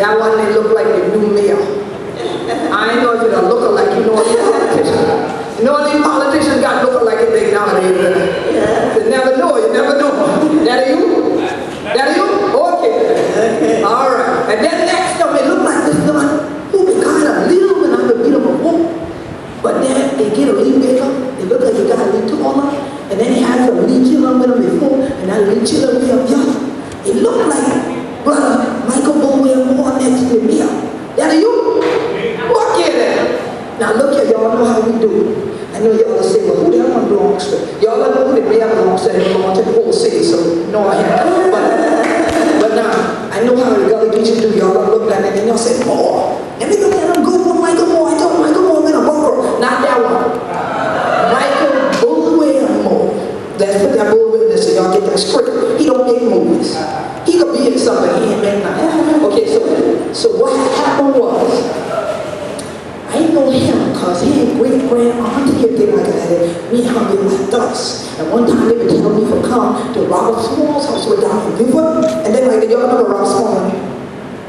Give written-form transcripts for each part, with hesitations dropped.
That one, they look like the new mayor. I ain't know if you're a lookalike, you know what politician. You know what these politicians got looking like it they nowadays. You never know, you never know. That you? That you? Okay. All right. And then next time they look like this guy who be kind of little and I'm a bit of a wolf. But then they get a little bigger, they look like they got a little taller, and then he has a little children with him before, and that little children way up young. It look like brother Michael Bowie more next to me. That you? Walk in there. Now look here, y'all know how we do. I know y'all will say, well, who the hell belongs to? Y'all know who the mayor belongs to, they belong to the whole city, so no, I haven't. But now, I know how the Gullah Geechee do. Y'all gonna look at it and y'all say, oh, let me look at him good for Michael Moore. I told Michael Moore in a bunker. Not that one. Michael Bowie Moore. Let's put that Bowie in there so y'all get that straight. He don't make movies. He could be in something, he ain't make nothing. Okay, so what happened was, I ain't know him because he ain't great-grand-auntie or thing like that. Me and him been like us. And one time they would tell me to come to Robert Small's house way down in Beaufort. And then like, y'all know Robert Small?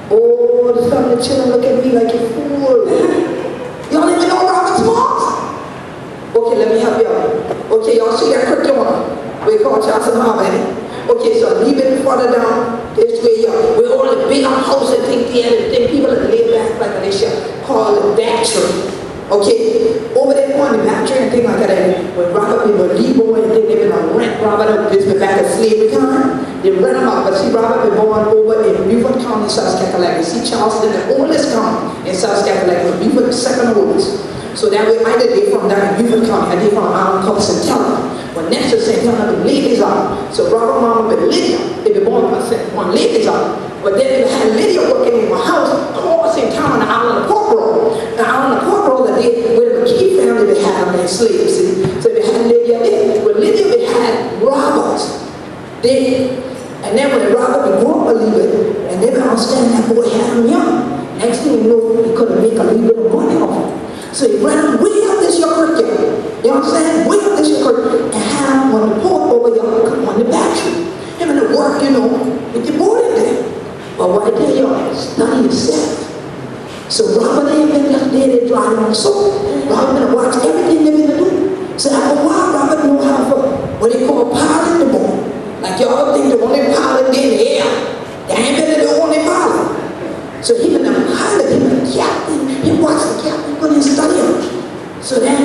Oh, the family children look at me like a fool. Y'all even know Robert Small? Okay, let me help y'all. Okay, y'all see that cricket one? We call Johnson Harmony. Okay, so a little bit further down this way, we're all in big house and think people that lay back like this here, called the battery. Okay, over there on the battery and thing like that, when Robert people leave and think they're gonna rent Robert up, this been back at slavery time, they rent him up, but see Robert been born over in Beaufort County, South Carolina. See Charleston, the oldest county in South Carolina, Beaufort the second oldest. So that way I did from down in Beaufort County, I did from Island called St. Helena. When next to St. Helena, the ladies out. So Robert Mama been Lydia, they been born one ladies out. But then they had Lydia working in my house, across in town on the island of Corporal. The island of Corporal that they, where the McKee family they had on their slaves, see? So they had Lydia there. But Lydia they had Robert. And then when Robert would grow up a little bit, and they would understand that boy had him young. Next thing you know, he couldn't make a little bit of money off him. So he ran him way up this your curriculum. You know what I'm saying? Way up this your curriculum. And had him on the port over y'all on the battery. Him in the work, you know, with the board in there. But what I tell y'all, study yourself. So Robert ain't been just there, they driving on the soul. Robert been to watch everything they're gonna do. So after a while, Robert know how to, what they call pilot the boat. Like y'all think the only pilot in the air. They ain't been the only pilot. So he been a pilot, he been a captain. He watched the captain go and study him. So then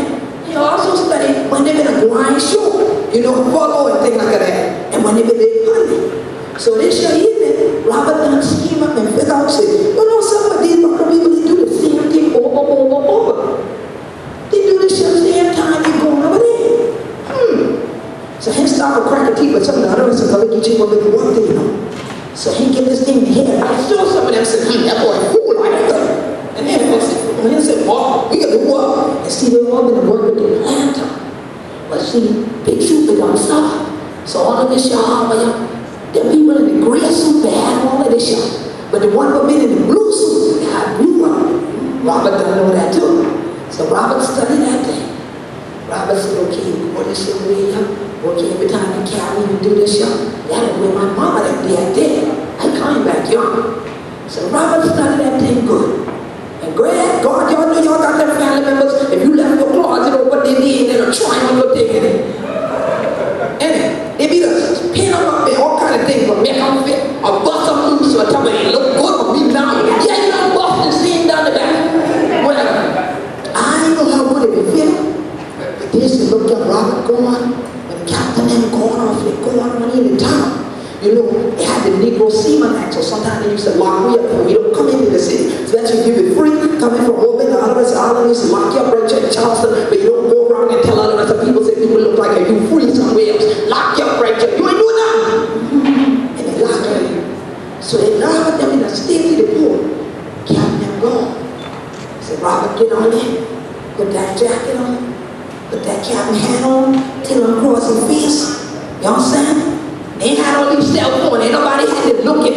he also studied when they've been a blind show, you know, follow and things like that. And when they've been hunting. So this year evening, Robert done scheme up and figure out, say, you know, some of these people, they do the same thing over. They do the same time they going over there. So he started cracking teeth with some of the others and Gullah Geechee will make one thing, you know. So he get this thing in the head. I saw some of them say, that boy fool like that. And then he said, well, we got to do what? And see, they all been to work with the planter. But see, Big Soup is on side. So all of this y'all, them people in the gray suit, they had all of this y'all. But the one woman in the blue suit, they had blue on. Robert don't know that too. So Robert studied that thing. Robert said, okay, what is your way up? Okay, every time you carry me, you do this, y'all. That'll wear my in it. And they be the pin them up and all kind of things, but make them fit, or bust them loose, or tell me they look good on me now. Yeah, you know, bust and seen down the back. Well, I know how good it feel. But this is look at Robert going, when the captain them going off, they going on in the town. You know, they had the Negro Seaman Act, so sometimes they used to lock me up when we don't come into the city. So that you give it free, coming from Oregon, all of us, used to lock you up right there in Charleston, but you don't go around and tell all the rest of people, say people look like you free somewhere else. Lock you up right there. You ain't doing nothing. And they lock you. So they lock them in the state of the poor. Captain them gone. Said, Robert, get on in. Put that jacket on. Put that captain hat on. Tell him cross his face. You understand? They had all these cell phones. Ain't nobody had to look at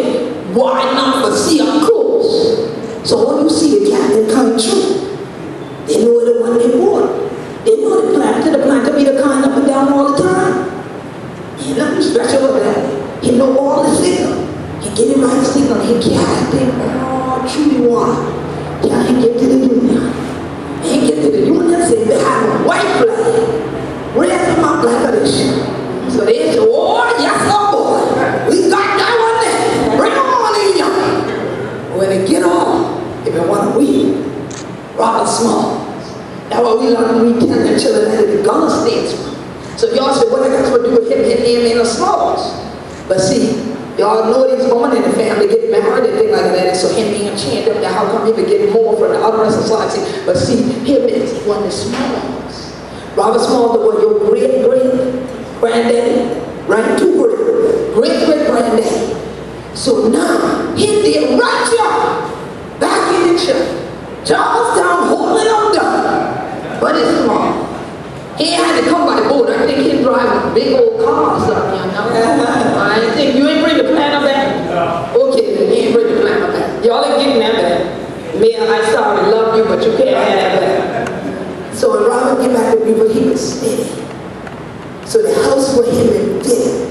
why not but see up close. So when you see the captain coming through, they know the one they want. They know the plan to be the kind up and down all the time. Ain't nothing special about that. He know all the signal. He get the right signal. He carry thing all through the water. Till he get to the Union. He get to the Union, say they have a white flag. Red them up like a dish. So they say, oh, yes, oh boy, we got that one there. Bring them on in here. When they get on, they been want to win. Robert Small. That's what we learn when we tell their children that the Gullah statesman. So y'all say, what I got to do with him, his name ain't a Smalls. But see, y'all know these women in the family get married and things like that, and so him being chained up there, how come he would get more from the other society? But see, him is one of the Smalls. Robert Small, the one your great-great-granddaddy, right? Two great-great-granddaddy. So now, he did right here, back in the church. Charlestown holding on down, but it's small. He ain't had to come by the boat. I think he'd drive a big old car or something, you know. I think you ain't bring the planner back? Okay, then he ain't bring the planner back. Y'all ain't getting that back. Man, I sorry, love you, but you can't have that back. So when Robert came back to people, he was steady. So the house where he lived in,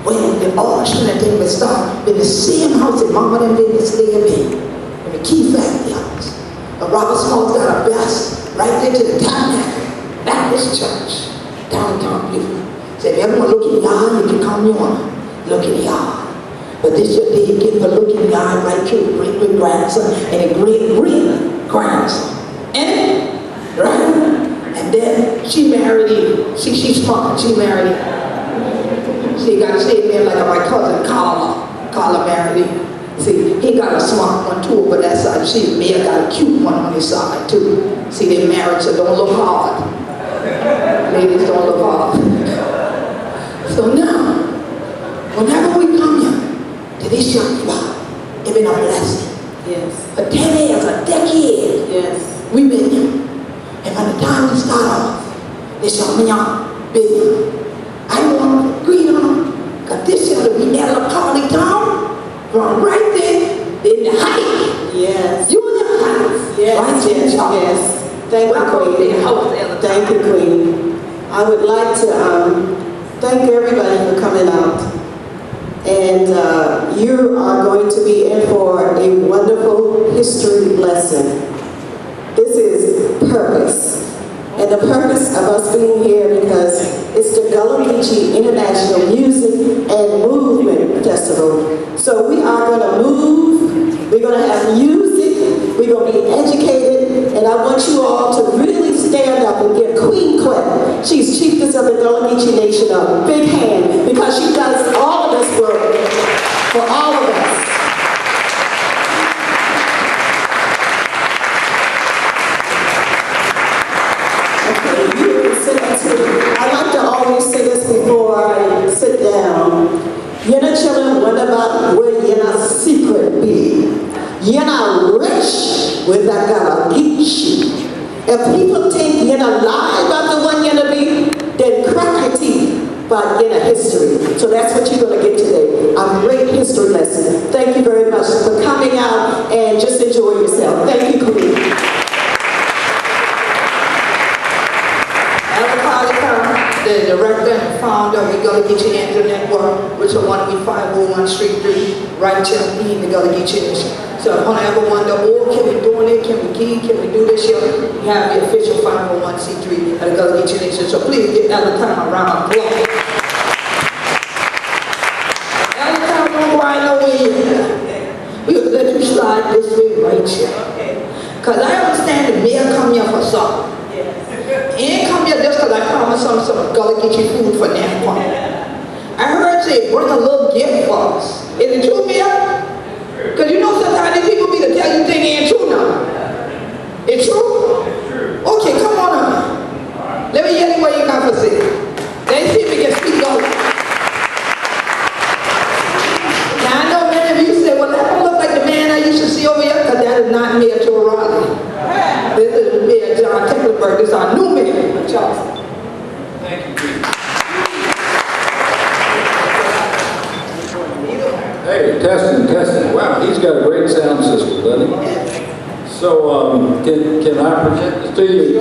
when the auction and thing would start, in the same house that Mama and them didn't stay in, in the Key family house. And Robert Small's got a best right there to the tabernacle. Baptist church, downtown Cleveland. So if you ever want to look in the yard, you can come on, look in the yard. But this your day, you get to look in the yard right through great-great-grandson and a great-great-grandson. And right? And then she married him. See, she's smart, she married him. See, you got to say it like my cousin Carla. Carla married him. See, he got a smart one too, but that side, she may have got a cute one on his side too. See, they married, so don't look hard. Ladies, don't look hard. So now, whenever we come here to this young spot, it's been a blessing. Yes. For 10 years, a decade, Yes. we've been here. And by the time we start off, this young big. I don't want to agree on them, because this year we had a party town from right there in the height. Yes. You in the heights. Yes. Right there, Yes. Thank you, Queen. Thank you, Queen. I would like to thank everybody for coming out. And you are going to be in for a wonderful history lesson. This is purpose. And the purpose of us being here because it's the Gullah Geechee International Music and Movement Festival. So we are going to move, we're going to have music, we're going to be educated, and I want you all to really stand up and give Queen Quet, she's chiefess of the Gullah Geechee Nation, a big hand because she does all of this work for all of us. I like to always say this before I sit down. You're not children, what about where you're not secret be? You're not rich with that Gullah Geechee. If people think you're not lie about the one you're gonna be, then crack your teeth, but you're not history. So that's what you're gonna get today. A great history lesson. Thank you very much for coming out and just enjoy yourself. Thank you, Queen. The director and founder of the Gullah Geechee Network, which which are 501 Street 3, right here in the Gullah Geechee Nation. So if I ever wonder, oh, can we do it? Can we give? Can we do this here? We have the official 501c3 at the Gullah Geechee Nation. So please give Elder Time a round of applause. Elder Time, don't cry no way. We'll let you slide this way right here. Because I understand the mayor come here for something. He ain't come here just because I promised him some Gullah Geechee food for them. I heard say bring a little gift for us. Is it true, Mayor? Because you know sometimes these people be to tell you things ain't true now. It's true? Okay, come on up. Let me hear what you got to say. Let's see if we can speak Gullah. Now I know many of you say, well, that don't look like the man I used to see over here, because that is not Mayor Joe Riley. This is Mayor John Tecklenburg. This is our new mayor of Charleston. Thank you. Hey, testing. Wow, he's got a great sound system, doesn't he? So, can I present this to you?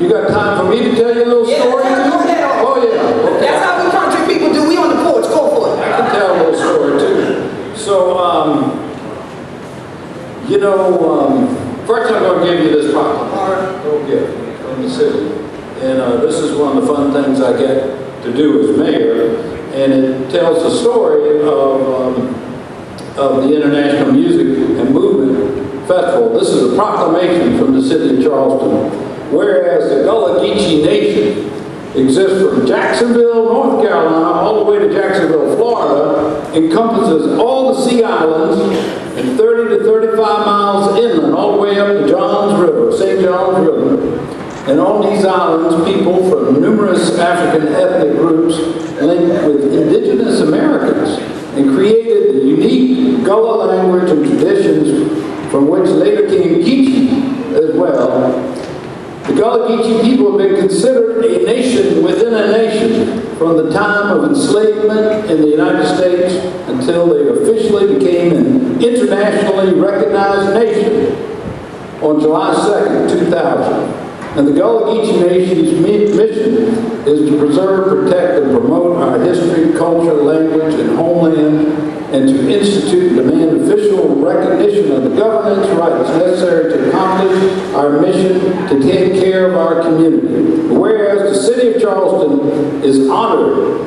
You got time for me to tell you a little story? Go ahead. Oh yeah. Okay. That's how we country people do. We on the porch. Go for it. I can tell a little story too. So, first I'm going to give you this little gift from the city, and this is one of the fun things I get to do as mayor. And it tells the story of the International Music and Movement Festival. This is a proclamation from the city of Charleston. Whereas the Gullah Geechee Nation exists from Jacksonville, North Carolina, all the way to Jacksonville, Florida, encompasses all the sea islands and 30 to 35 miles inland, all the way up to Johns River, St. John's River. And on these islands, people from numerous African ethnic groups linked with indigenous Americans and created the unique Gullah language and traditions from which later came Geechee as well. The Gullah Geechee people have been considered a nation within a nation from the time of enslavement in the United States until they officially became an internationally recognized nation on July 2nd, 2000. And the Gullah Geechee Nation's mission is to preserve, protect, and promote our history, culture, language, and homeland, and to institute and demand official recognition of the governance rights necessary to accomplish our mission to take care of our community. Whereas the city of Charleston is honored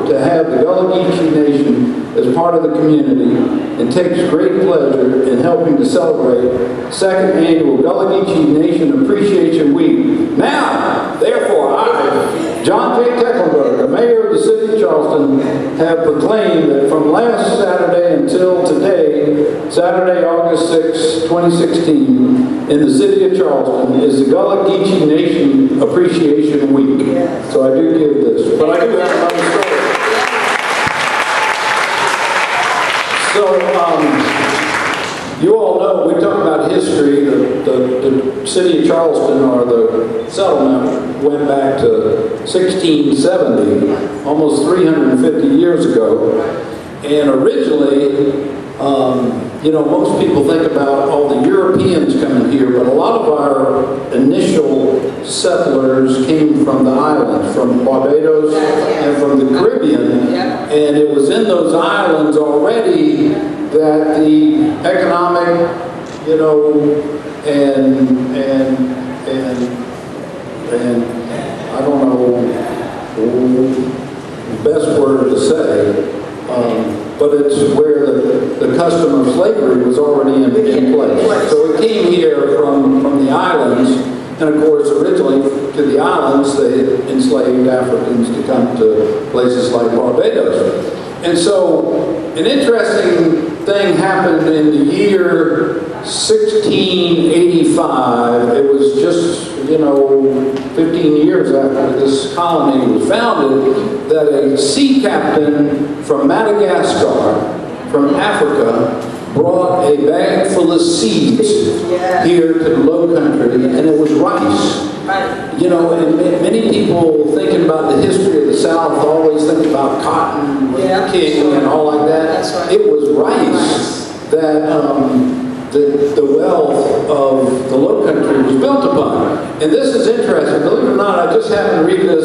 to have the Gullah Geechee Nation as part of the community and takes great pleasure in helping to celebrate second annual Gullah Geechee Nation Appreciation Week. Now, therefore, I, John J. Tecklenburg, the mayor of the city of Charleston, have proclaimed that from last Saturday until today, Saturday, August 6, 2016, in the city of Charleston is the Gullah Geechee Nation Appreciation Week. So I do give this, but I do have another story. So, you all know, we talk about history, the city of Charleston, or the settlement, went back to 1670, almost 350 years ago. And originally, most people think about all the Europeans coming here, but a lot of our initial settlers came from the islands, from Barbados and from the Caribbean. And it was in those islands already that the economic, and I don't know the best word to say, but it's where the custom of slavery was already in place. So it came here from the islands, and of course originally to the islands they enslaved Africans to come to places like Barbados. And so an interesting thing happened in the year 1685. It was just, 15 years after this colony was founded, that a sea captain from Madagascar, from Africa, brought a bag full of seeds here to the Low Country, and it was rice. And many people thinking about the history of the South always think about cotton, king, and all like that. That's right. It was rice that the wealth of the Low Country was built upon. And this is interesting. Believe it or not, I just happened to read this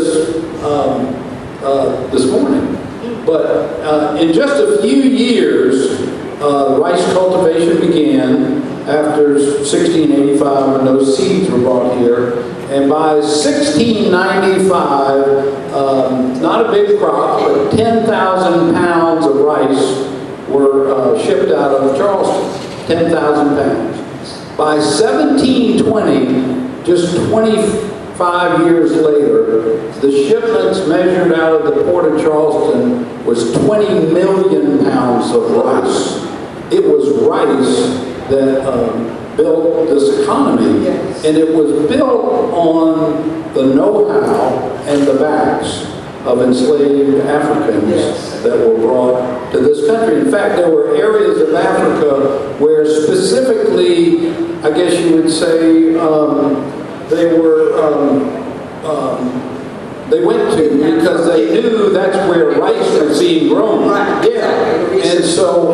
this morning. But in just a few years, rice cultivation began after 1685 when those seeds were brought here. And by 1695, not a big crop, but 10,000 pounds of rice were shipped out of Charleston. 10,000 pounds. By 1720, just 25 years later, the shipments measured out of the port of Charleston was 20 million pounds of rice. It was rice that built this economy, and it was built on the know-how and the backs of enslaved Africans that were brought to this country. In fact, there were areas of Africa where specifically, I guess you would say, they went to because they knew that's where rice was being grown. Yeah. And so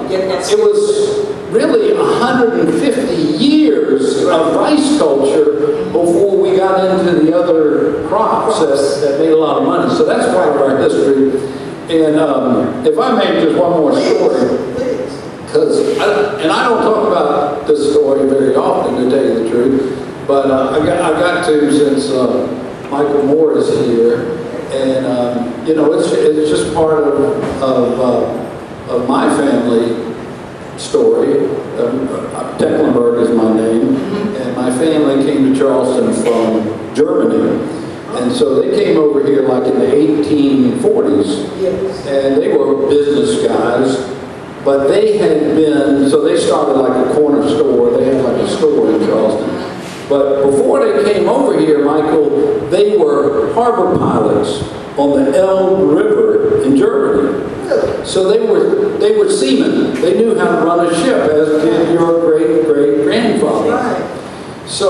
it was really 150 years of rice culture before we got into the other crops that made a lot of money. So that's part of our history. And if I make just one more story, because I don't talk about this story very often, to tell you the truth, but I got to since Michael Moore is here, and you know, it's just part of my family story. Tecklenburg is my name, and my family came to Charleston from Germany. And so they came over here like in the 1840s, and they were business guys, but they had been, so they started like a corner store. They had like a store in Charleston. But before they came over here, Michael, they were harbor pilots on the Elbe River in Germany. So they were seamen. They knew how to run a ship, as did your great-great-grandfather. So,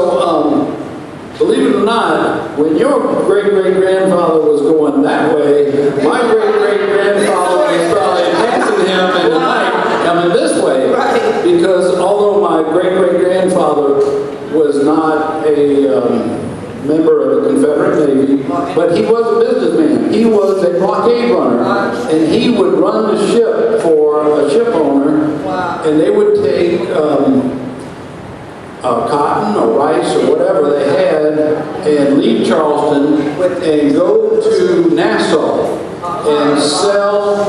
believe it or not, when your great-great-grandfather was going that way, my great-great-grandfather was probably passing him in the night coming this way. Because although my great-great-grandfather was not a member of the Confederate Navy, but he was a businessman. He was a blockade runner, and he would run the ship for a ship owner, and they would take cotton or rice or whatever they had and leave Charleston and go to Nassau and sell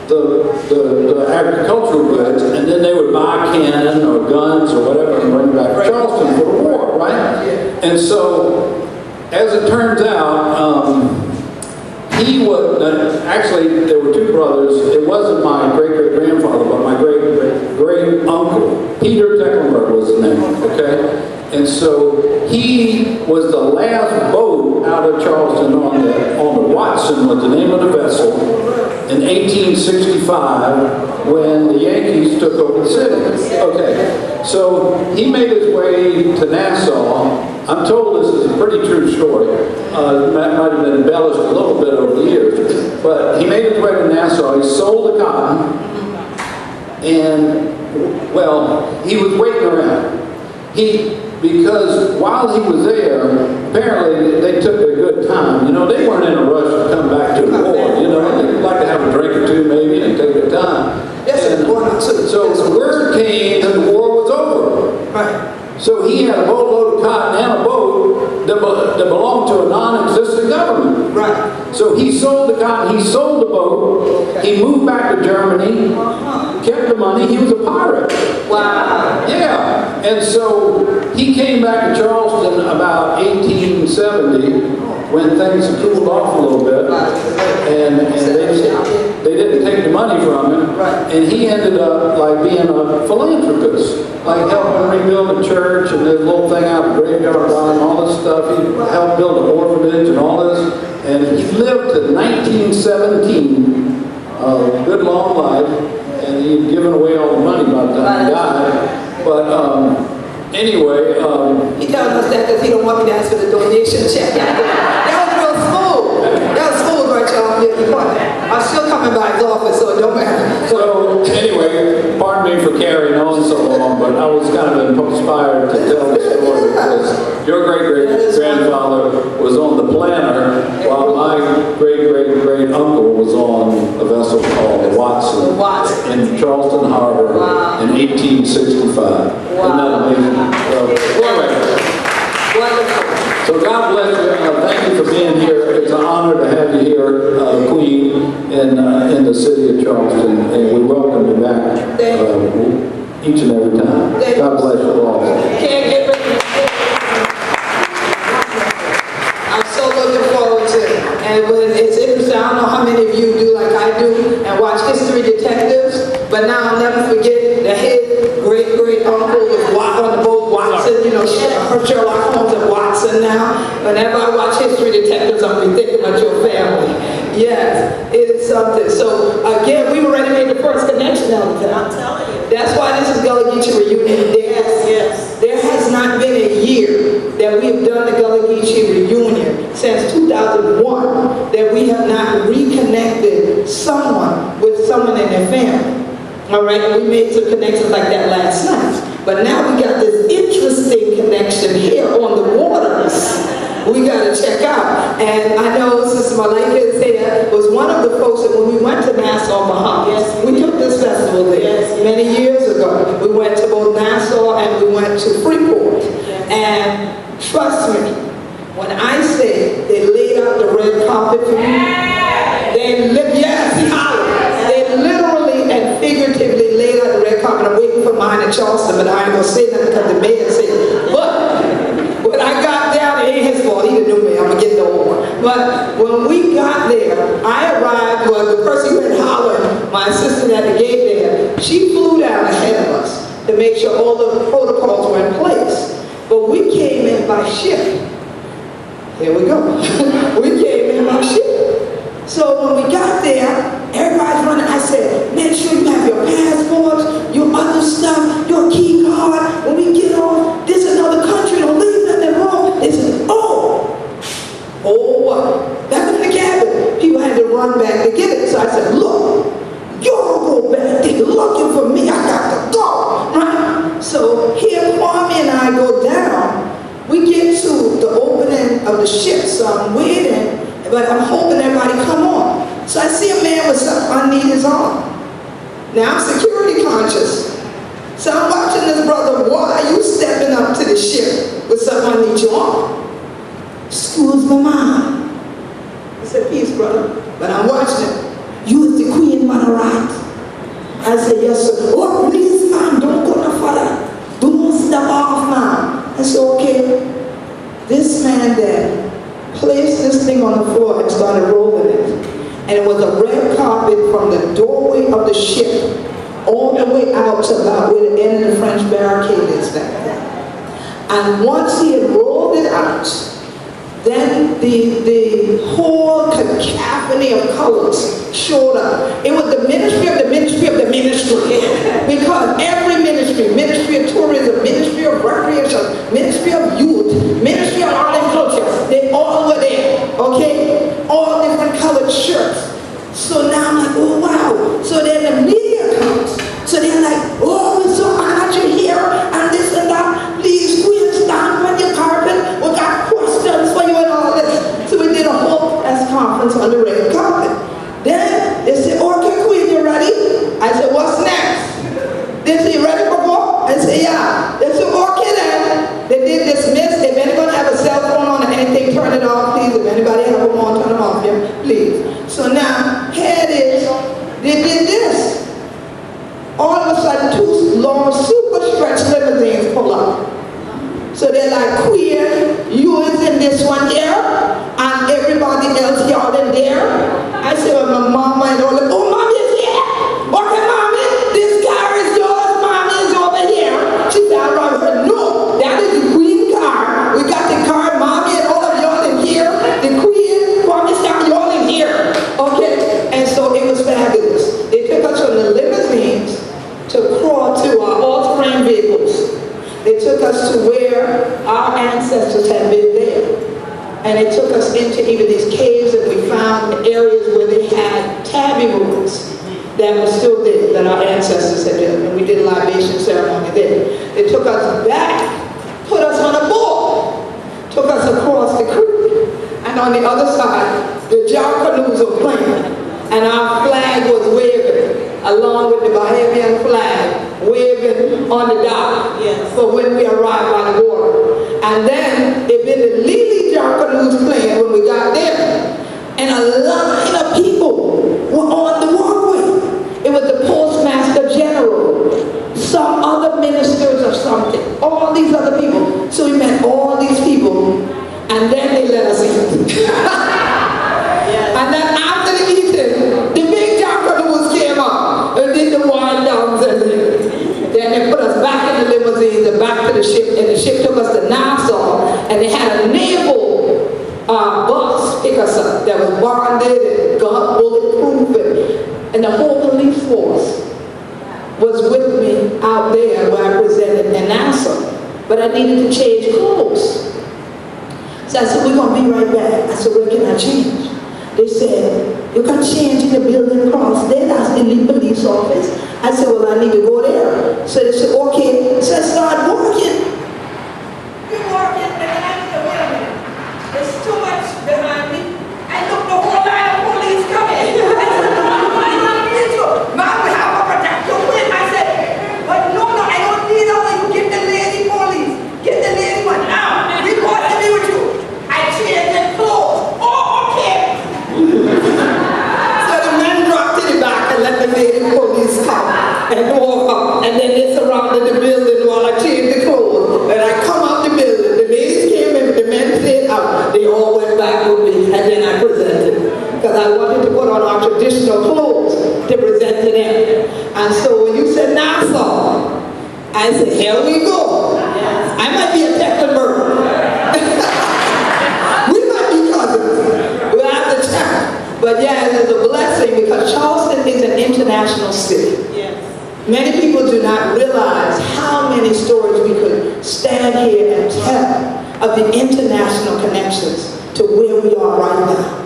the agricultural goods, and then they would buy cannon or guns or whatever and bring back to Charleston for the war, right? And so, as it turns out, he was, actually there were two brothers. It wasn't my great-great-grandfather, but my great-great-uncle. Peter Tecklenburg was his name, okay? And so he was the last boat out of Charleston on the Watson, was the name of the vessel, in 1865 when the Yankees took over the city. Okay, so he made his way to Nassau. I'm told this is a pretty true story. That might have been embellished a little bit over the years. But he made his way to Nassau. He sold the cotton. And, well, he was waiting around. Because while he was there, apparently they took a good time. You know, they weren't in a rush to come back to the war. You know, they'd like to have a drink or two maybe and take their time. So the word came that the war was over. Right. So he had a boatload of cotton and a boat that belonged to a non-existent government. Right. So he sold the cotton, he sold the boat, he moved back to Germany, kept the money, he was a pirate. Wow. Yeah. And so he came back to Charleston about 1870 when things cooled off a little bit, and they didn't take the money from him, and he ended up like being a philanthropist, like helping rebuild a church and this little thing out of the graveyard and all this stuff. He helped build an orphanage and all this, and he lived to 1917, a good long life, and he'd given away all the money by the time he died. But anyway, he telling us that because he don't want me to ask for the donation check. That was real smooth. That was smooth, right, y'all? I'm still coming by his office, so it don't matter. So anyway, pardon me for carrying on so long, but I was kind of inspired to tell the story because your great-great-grandfather was on the planner while my great-great-great-uncle was on a vessel called Watson in Charleston Harbor in 1865. Isn't that amazing? Anyway. So God bless you. Thank you for being here. It's an honor to have you here, Queen, in the city of Charleston, and we welcome you back each and every time. God bless you all. Can't get rid of it. I'm so looking forward to it. And when it's interesting, I don't know how many of you do like I do and watch History Detectives, but now I'll never forget the head great uncle was on the boat Watson, you know, Sherlock Holmes and Watson now. Whenever I watch History Detectives, I'm thinking about your family. Yes, it is something. So again, we already made the first connection out there. I'm telling you. That's why this is Gullah Geechee reunion. Yes. There has not been a year that we have done the Gullah Geechee reunion since 2001 that we have not reconnected someone with someone in their family. All right, and we made some connections like that last night. But now we got this interesting connection here on the waters. We got to check out. And I know Sister Malika is here, was one of the folks that when we went to Nassau, Bahamas, we took this festival there many years ago. We went to both Nassau and we went to Freeport. And trust me, when I say they laid out the red carpet for me, they literally and figuratively laid out the red carpet. I'm waiting for mine in Charleston, but I ain't gonna say nothing because the mayor said. But when I got down, it ain't his fault. He didn't know me. I'm gonna get the old one. But when we got there, I arrived. Well, the person who had hollered, my assistant at the gate there, she flew down ahead of us to make sure all the protocols were in place. But we came in by ship. Here we go. We came in by ship. So when we got there, everybody's running. I said, make sure you have your passports, your other stuff, your key card. When we get on, this is another country. Don't leave nothing wrong. They said, oh what? Back in the cabin, people had to run back to get it. So I said, look, y'all go back. They're looking for me. I got to go. Right? So here, Kwame and I go down. We get to the opening of the ship, so I'm waiting. But I'm hoping everybody come on. So I see a man with something underneath his arm. Now I'm security conscious. So I'm watching this brother. Why are you stepping up to the ship with something underneath your arm? Excuse me, ma'am. I said, peace, brother. But I'm watching him. You is the queen, man, right? I said, yes, sir. Oh, please, ma'am, don't go no further. Don't step off, ma'am. I said, okay. This man there placed this thing on the floor and started rolling it. And it was a red carpet from the doorway of the ship all the way out to about where the end of the French barricade is back there. And once he had rolled it out, then the whole cacophony of colors showed up. It was the ministry of the ministry of the ministry. Because every ministry of tourism, ministry of recreation, ministry of youth, ministry of art and culture, they all were there, okay? All different colored shirts. So now I'm like, oh wow. So then the media comes. So they're like, oh, we're so honored you're here, and this and that. Please, queen, stand on your carpet. We got questions for you and all this. So we did a whole press conference on the red carpet. Then they said, okay, queen, you ready? I said, what's next? They said, you ready for go? I said, yeah. They said, okay then. They did dismiss. If anyone have a cell phone on or anything, turn it off, please. If anybody have them on, turn them off, yeah, please. So now, here it is. They did this. All of a sudden, two long, super stretched limousines pull up. So they're like, queen, you is in this one here, and everybody else, y'all in there. I said, well, my mama and all, oh, mommy is here. Okay, mommy, this car is yours, mommy is over here. She said, I wrote her, no, that is the queen car. We got the car, mommy and all of y'all in here. The queen, mommy, stop y'all in here. Okay, and so it was fabulous. They took us from the limousines to crawl to our all-terrain vehicles. They took us to where our ancestors had been there. And they took us into even these caves that we found in areas where they had tabby ruins that were still there, that our ancestors had done. And we did a libation ceremony there. They took us back, put us on a boat, took us across the creek. And on the other side, the jar canoes were playing. And Bahamian flag waving on the dock for when we arrived by the water. And then it been the Lily Jackaloo's playing when we got there. And a line of people were on the walkway. It was the Postmaster General, some other ministers or something, all these other people. So we met all these people, and then they let us eat. And then after the eating, the big Jackaloo's came up and did the wind downs and everything. Then they put us back in the limousines and back to the ship, and the ship took us to Nassau, and they had a naval bus pick us up that was bonded and gun bulletproof, and the whole police force was with me out there where I presented in Nassau. But I needed to change clothes. So I said, we're going to be right back. I said, where can I change? They said, you can change in the building across there. That's in the police office. I said, well, I need to go there. So they said, okay. So I started walking. You're walking, and then I said, wait a minute. There's too much behind me. I looked the whole line of police coming. I said, Mom, we have to protect you with. I said, but no, I don't need all of you. Get the lady police. Get the lady one now. We want to be with you. I changed their clothes. Oh, okay. So the men dropped to the back and let the lady police come and walk up. And then they surrounded the building while I changed the clothes. And I come out the building. The ladies came in, the men stayed out. They all went back with me, and then I presented. Because I wanted to put on our traditional clothes to present to them. And so when you said Nassau, I said, here we go. I might be a Tecklenburg. We might be cousins. We'll have to check. But yeah, it is a blessing because Charleston is an international city. Many people do not realize how many stories we could stand here and tell of the international connections to where we are right now.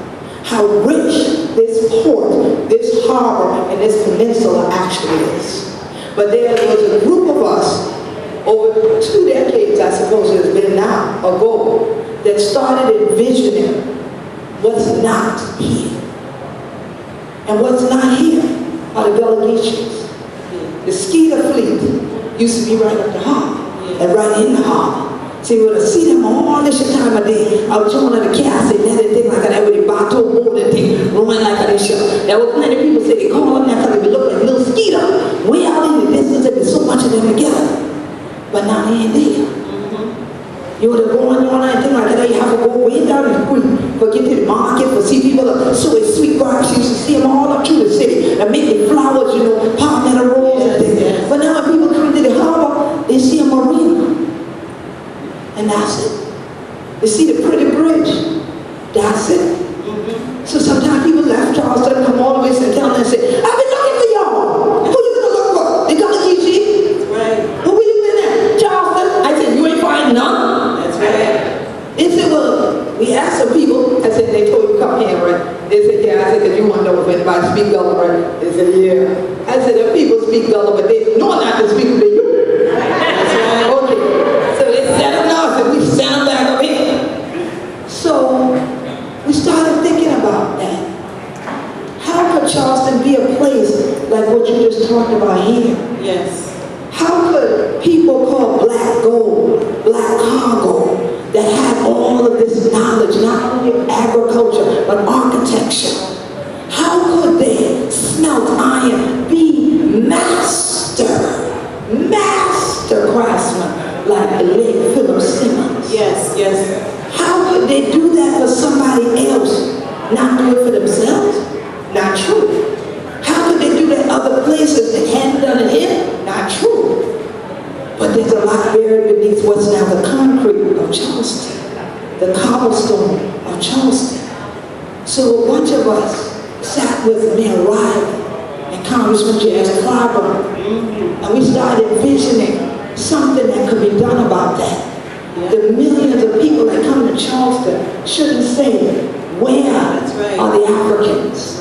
How rich this port, this harbor, and this peninsula actually is. But there was a group of us over 2 decades, I suppose it has been now, ago, that started envisioning what's not here. And what's not here are the Gullah Geechees. The Skeeter fleet used to be right up the harbor and right in the harbor. See, when I see them all this time of day, I was showing on the cast and everything like that with the bottle board and thing, rolling like that. There were plenty of people say they call them that because they look like little Skeeter. Way out in the distance, and there's so much of them together. But now they ain't there. You would have gone on and thing like that, you have to go way down the street for get to the market, for see people sowing sweet grass. You used to see them all up through the city and making flowers, you know, palmetto rolls and things. But now when people come to the harbor, they see a marina. And that's it. They see the pretty bridge. That's it. So sometimes people left Charleston, come all the way to town and say, I've been looking for y'all. Who you gonna look for? They got the Geechee. Right. Who you been at? Charleston. I said, you ain't find none. That's right. They said, well, we asked some people. I said, they told you come here, right? They said, yeah. I said, because you want to know if anybody speak Gullah, right? They said, yeah. I said, the people speak Gullah, but they know not to speak to you. That's right. Okay. So they sent them out, and we sent them back up here. So we started thinking about that. How could Charleston be a place like what you just talked about here? Yes. How could people called black gold, black cargo, that had all of this knowledge, not only of agriculture, but architecture, how could they smelt iron, be master craftsmen like the late Philip Simmons? Yes, yes. How could they do that for somebody else, not do it for themselves? Not true. How could they do that other places that hadn't done it here? Not true. But there's a lot buried beneath what's now the concrete of Charleston, the cobblestone of Charleston. So a bunch of us sat with Mayor Riley and Congressman J.S. Clyburn, and we started envisioning something that could be done about that. The millions of people that come to Charleston shouldn't say, where are the Africans?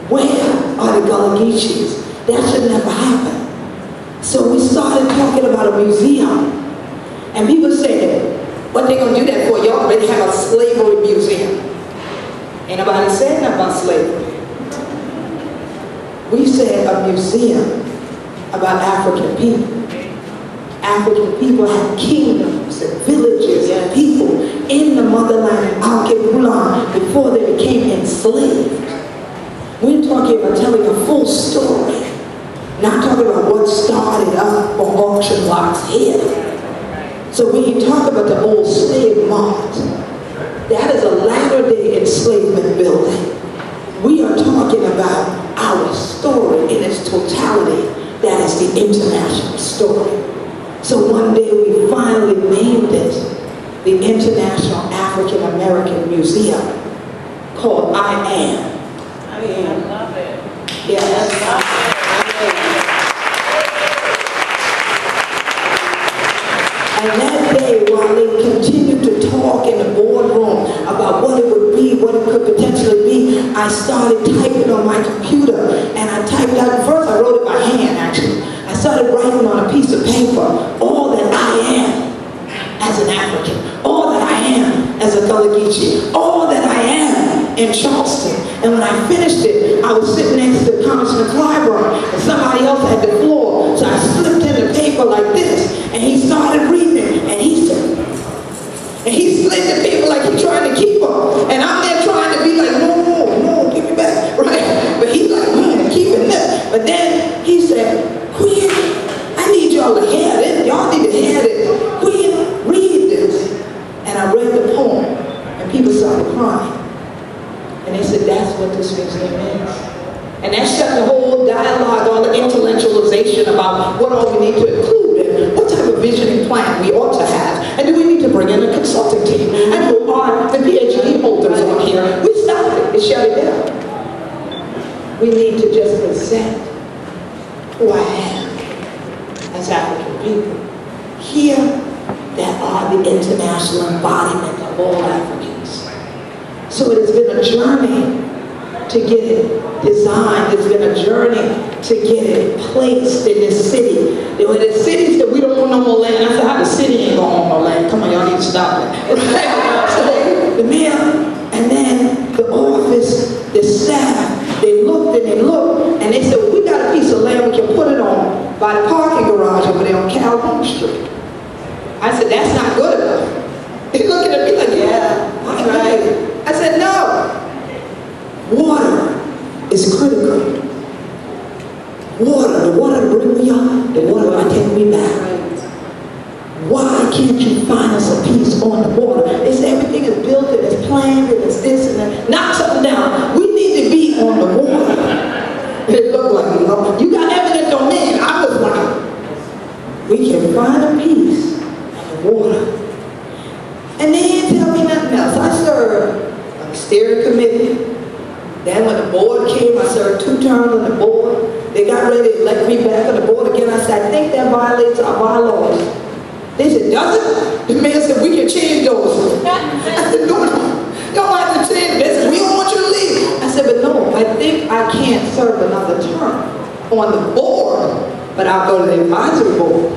Where are the Gullah Geechees? That should never happen. So we started talking about a museum. And people said, what they gonna do that for? Y'all already have a slavery museum. Ain't nobody saying nothing about slavery. We said a museum about African people. African people had kingdoms and villages and people in the motherland in Gullah before they became enslaved. We're talking about telling a full story, not talking about what started up on auction blocks here. So when you talk about the old slave mart, that is a latter-day enslavement building. We are talking about our story in its totality. That is the international story. So one day we finally named it the International African American Museum, called I Am. I am. I love it. Yes. And that day, while they continued to talk in the boardroom about what it would be, what it could potentially be, I started typing on my computer, and I typed out, first I wrote it by hand actually. I started writing on a piece of paper, all that I am as an African, all that I am as a Gullah Geechee, all that I am in Charleston. And when I finished it, I was sitting next to Congressman Clyburn, and somebody else had the floor, so I slipped in the paper like this, and he started reading it, and he slid the paper like he's trying to keep her, and I'm there trying to be like, no, give me back, right? But he's like, keeping this. But then he said, Queen, I need y'all to hear this. Y'all need to hear this. Queen, read this. And I read the poem, and people started crying. And they said, that's what this museum is. And that shut the whole dialogue, all the intellectualization about what all we need to include and what type of vision and plan we ought to have. And do we need to bring in a consulting team? And who are the PhD holders on here? We stopped it. It shut it down. We need to just present who I am as African people. Here, that are the international embodiment of all Africans. So it has been a journey to get it designed. It's been a journey to get it placed in this city. There were the cities that we don't want no more land. I said, how the city ain't gonna own more land? Come on, y'all need to stop that. Right? So the mayor and then the office, the staff, they looked and they said, well, we got a piece of land we can put it on by the parking garage over there on Calhoun Street. I said, that's not good enough. They looking at me like, yeah, that's right. I said, no. Water is critical. Water, the water to bring me up, the water that take me back. Why can't you find us a piece on the water? They say everything is built and it's planned and it's this and that. Knock something down. We need to be on the water. It looked like, you got evident domain. I was like, we can find a piece on the water. And they didn't tell me nothing else. I served on the steering committee. Then when the board came, I served 2 terms on the board. They got ready to elect me back on the board again. I said, I think that violates our bylaws. They said, does it? The mayor said, we can change those. I said, no, y'all have to change this. We don't want you to leave. I said, but no, I think I can't serve another term on the board, but I'll go to the advisory board.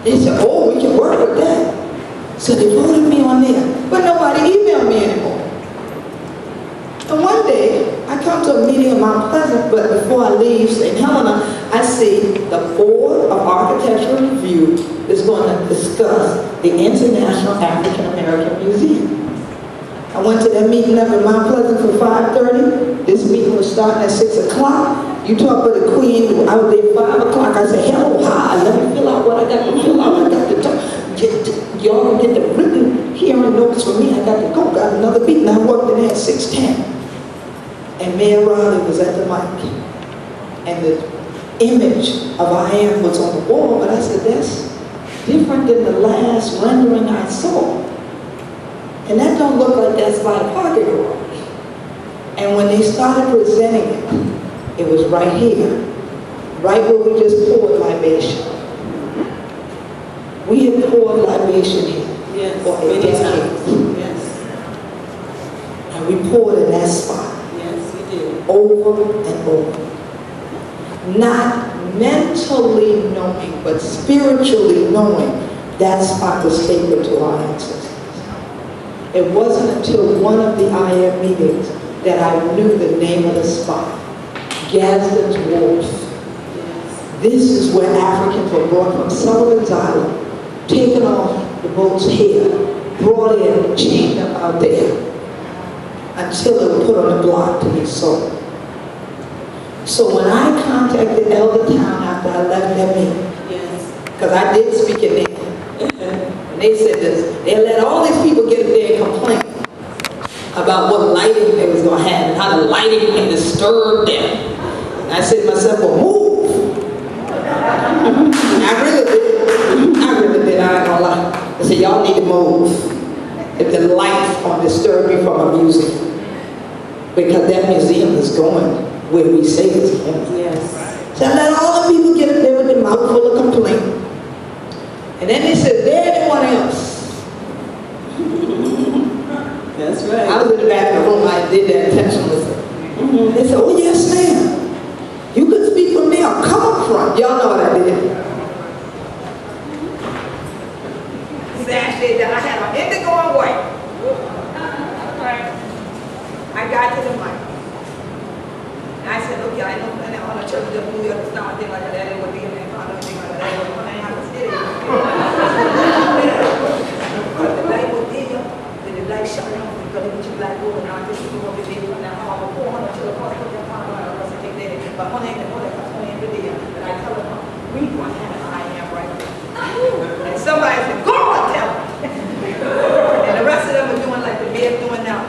They said, oh, we can work with that. So they voted me on there, but nobody emailed me anymore. And one day, I come to a meeting in Mount Pleasant, but before I leave St. Helena, I see the Board of Architectural Review is going to discuss the International African American Museum. I went to that meeting up in Mount Pleasant for 5:30. This meeting was starting at 6 o'clock. You talk with the Queen, I was there at 5 o'clock. I said, hello, hi, let me fill out what I got to fill out. I got to talk. Y'all get the written hearing notes from me. I got to go, got another meeting. I worked in there at 6:10. And Mayor Riley was at the mic. And the image of I Am was on the wall, but I said, that's different than the last rendering I saw. And that don't look like that's by the parking garage. And when they started presenting it, it was right here, right where we just poured libation. We had poured libation here for a decade. Yes. And we poured in that spot. Yes, we did. Over and over. Not mentally knowing, but spiritually knowing that spot was sacred to our ancestors. It wasn't until one of the IM meetings that I knew the name of the spot, Gadsden's Wharf. Yes. This is where Africans were brought from Sullivan's Island, taken off the boat's head, brought in, chained up out there, until they were put on the block to be sold. So when I contacted Elder Town after I left their meeting, because I did speak in there, and they said this, they let all these people get up there and complain about what lighting they was going to have and how the lighting can disturb them. And I said to myself, well, move. I really did, I ain't gonna lie. I said, y'all need to move if the lights are disturbing from a museum. Because that museum is going where we say it's going. Yes. So I let all the people get up there with their mouth full of complaint. And then they said, is there anyone else? That's right. I was in the back of the room, I did that intentionally. They said, oh yes ma'am. You could speak from there, come up front. Y'all know what I did. Actually, I had an indigo and white. I got to the mic. I said, okay, I know that on the church of New York, it's not anything like that, it would be anything like that, when I have a city. But the light was there, then the light shone on the gully, which is like, oh, now this is what we did from that hall, 400 to the cost of their power, I was thinking that, but when I video, and I tell them, we want to have an I am right there. And somebody said, go on, tell them. And the rest of them are doing like the mayor's doing now.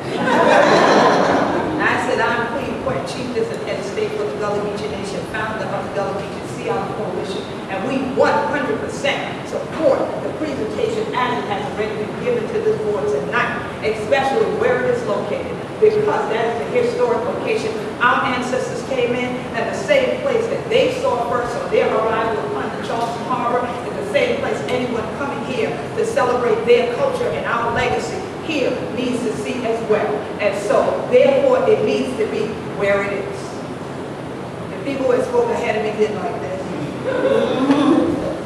And I said, I'm Queen Court Chiefess and head of state for the Gullah Geechee Nation, founder of the Gullah Geechee Sea Island Coalition, and we 100% support the presentation as it has already been given to this board tonight, especially where it is located, because that is the historic location. Our ancestors came in at the same place that they saw first on their arrival upon the Charleston Harbor, and the same place anyone coming here to celebrate their culture and our legacy here needs to see as well. And so, therefore, it needs to be where it is. The people who spoke ahead of me didn't like this.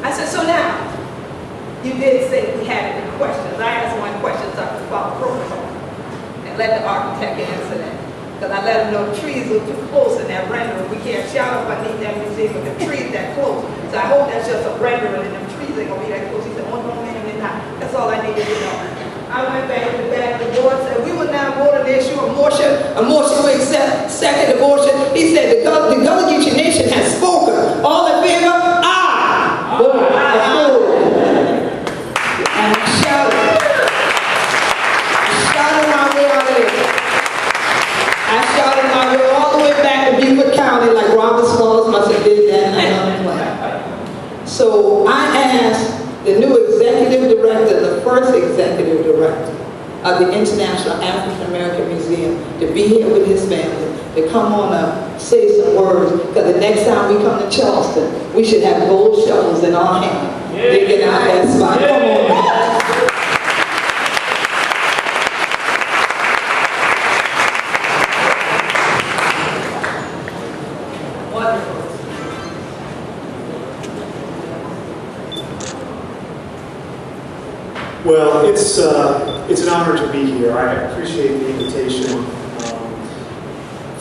I said, so now, you did say we had any questions. I asked one question about protocol and let the architect answer that. Because I let them know the trees are too close in that rendering. We can't shout up underneath that museum with the trees that close. So I hope that's just a rendering and the trees ain't going to be that close. He said, oh, no, ma'am, they're not. That's all I needed to know. I went back to the back of the board and said, we will now vote on the issue of motion to accept second abortion. He said, the Gullah Geechee Nation has spoken. All in favor? Aye. And I shouted my way out of there. I shouted my way all the way back to Beaufort County like Roberts Falls must have did that night. So I asked the new executive director, the first executive director of the International African American Museum, to be here with his family, to come on up, say some words, because the next time we come to Charleston, we should have gold shovels in our hand, digging out that spot. Come on. Well, it's an honor to be here. I appreciate the invitation.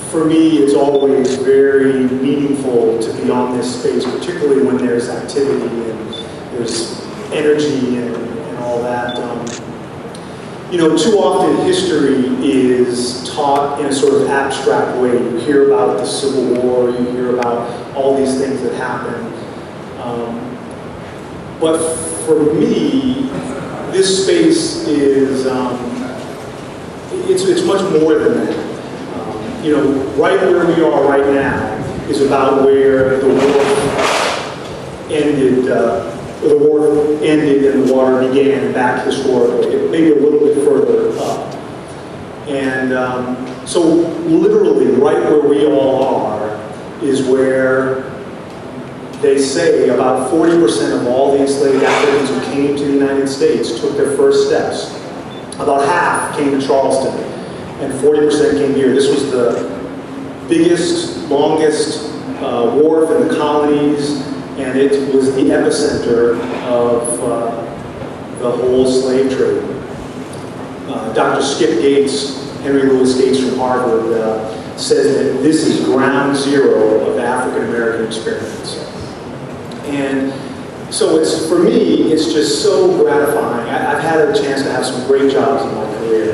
For me, it's always very meaningful to be on this space, particularly when there's activity and there's energy and all that. You know, too often history is taught in a sort of abstract way. You hear about the Civil War, you hear about all these things that happened. But for me, this space is, it's much more than that. You know, right where we are right now is about where the wharf ended and the water began back historically, maybe a little bit further up. And so literally right where we all are is where they say about 40% of all the enslaved Africans who came to the United States took their first steps. About half came to Charleston, and 40% came here. This was the biggest, longest wharf in the colonies, and it was the epicenter of the whole slave trade. Dr. Skip Gates, Henry Louis Gates from Harvard, says that this is ground zero of the African American experience. And so it's, for me, it's just so gratifying. I've had a chance to have some great jobs in my career,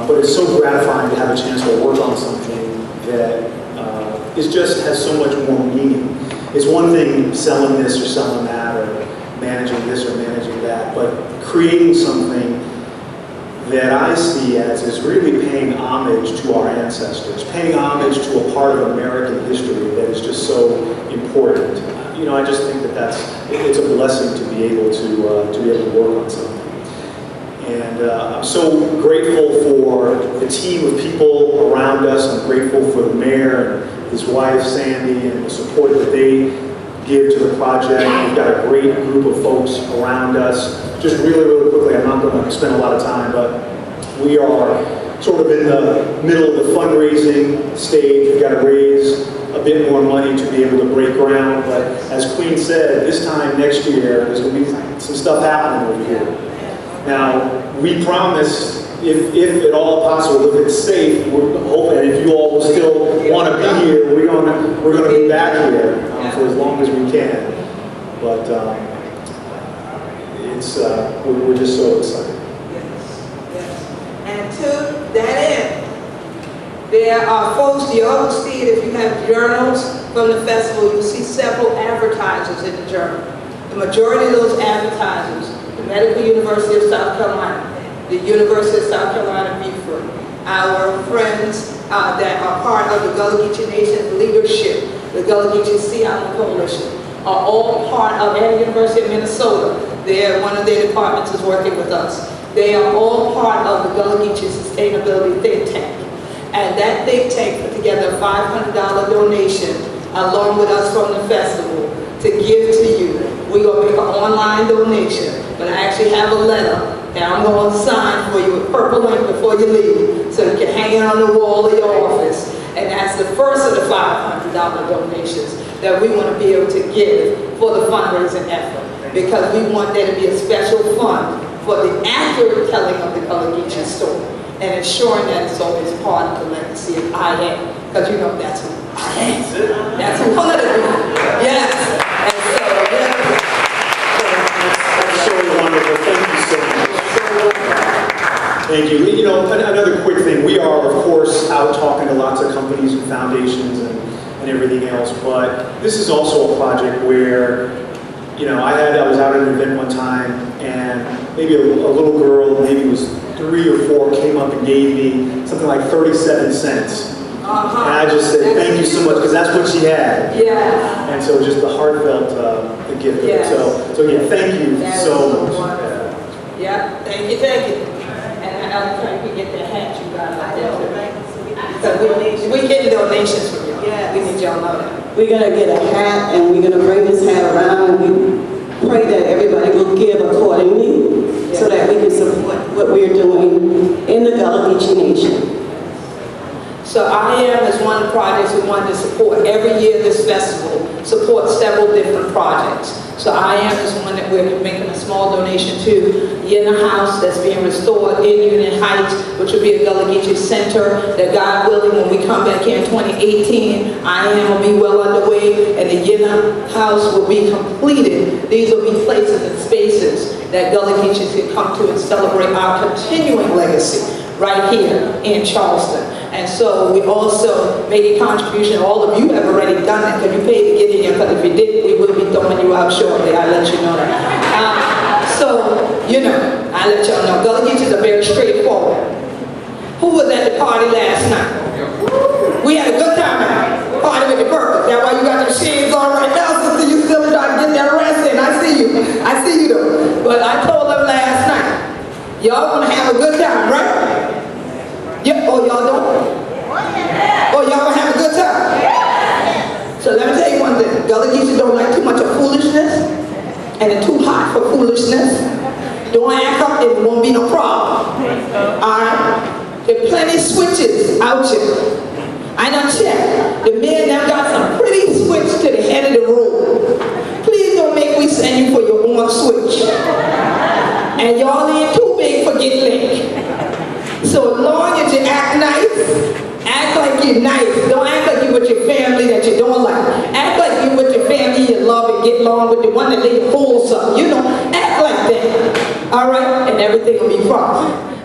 but it's so gratifying to have a chance to work on something that has so much more meaning. It's one thing selling this or selling that or managing this or managing that, but creating something that I see as is really paying homage to our ancestors, paying homage to a part of American history that is just so important. You know, I just think that it's a blessing to be able to work on something. And I'm so grateful for the team of people around us. I'm grateful for the mayor and his wife, Sandy, and the support that they give to the project. We've got a great group of folks around us. Just really, really quickly, I'm not going to spend a lot of time, but we are sort of in the middle of the fundraising stage. We've got to raise a bit more money to be able to break ground, but as Queen said, this time next year, there's going to be some stuff happening over here. Now, we promise, if at all possible, if it's safe, we're hoping, and if you all will still want to be here, we're going to be back here for as long as we can. But we're just so excited. And to that end, there are folks, you all see it if you have journals from the festival, you see several advertisers in the journal. The majority of those advertisers, the Medical University of South Carolina, the University of South Carolina, Beaufort, our friends that are part of the Gullah Geechee Nation leadership, the Gullah Geechee Sea Island Coalition, are all part of the University of Minnesota. One of their departments is working with us. They are all part of the Gullah Geechee Sustainability Think Tank. And that think tank put together a $500 donation along with us from the festival to give to you. We're going to make an online donation, but I actually have a letter that I'm going to sign for you with purple ink before you leave so you can hang it on the wall of your office. And that's the first of the $500 donations that we want to be able to give for the fundraising effort, because we want there to be a special fund for the accurate telling of the Gullah Geechee story and ensuring that it's always part of the legacy of I am, because you know that's who I am. That's who I'm gonna be. Yes. And so, That's so wonderful. Thank you so much. Thank you. You know, another quick thing. We are, of course, out talking to lots of companies and foundations and everything else, but this is also a project where, you know, I was out at an event one time, and maybe a little girl, maybe it was 3 or 4, came up and gave me something like 37 cents. And I just said, thank you so much, because that's what she had. Yeah. And so just the heartfelt the gift. Yes. So yeah, thank you so much. Yeah, thank you. And I'm trying to get that hat you got out there too. We get donations from y'all. Yeah. We need y'all know that. We're going to get a hat, and we're going to bring this hat around, and we pray that everybody will give accordingly so that we can support what we're doing in the Gullah Geechee Nation. So I Am is one of the projects we wanted to support. Every year this festival supports several different projects. So I Am is one that we're making a small donation to. Yenna House that's being restored in Union Heights, which will be a Gullah Geechee center that, God willing, when we come back here in 2018, I Am will be well underway and the Yenna House will be completed. These will be places and spaces that Gullah Geechees can come to and celebrate our continuing legacy right here in Charleston. And so we also made a contribution. All of you have already done it because you paid to get in here, because if you didn't, we will be throwing you out shortly. I'll let you know that. So, you know, I'll let y'all know. Gullah Geechees are very straightforward. Who was at the party last night? We had a good time at the party with the purpose. That's why you got your shades on right now, sister. You still trying to get that rest in. I see you. I see you though. But I told them last night, y'all want to have a good time, right? Yep. Oh, y'all don't? Oh, y'all gonna have a good time? So let me tell you one thing. Gullah Geechee don't like too much of foolishness, and it's too hot for foolishness. Don't act up, it won't be no problem. Alright? There are plenty of switches out here. I done checked. The men now got some pretty switch to the head of the room. Please don't make me send you for your own switch. And y'all ain't too big for getting licked. So as long as you act nice, act like you along with the one that laid full something. You know, act like that. All right? And everything will be fine.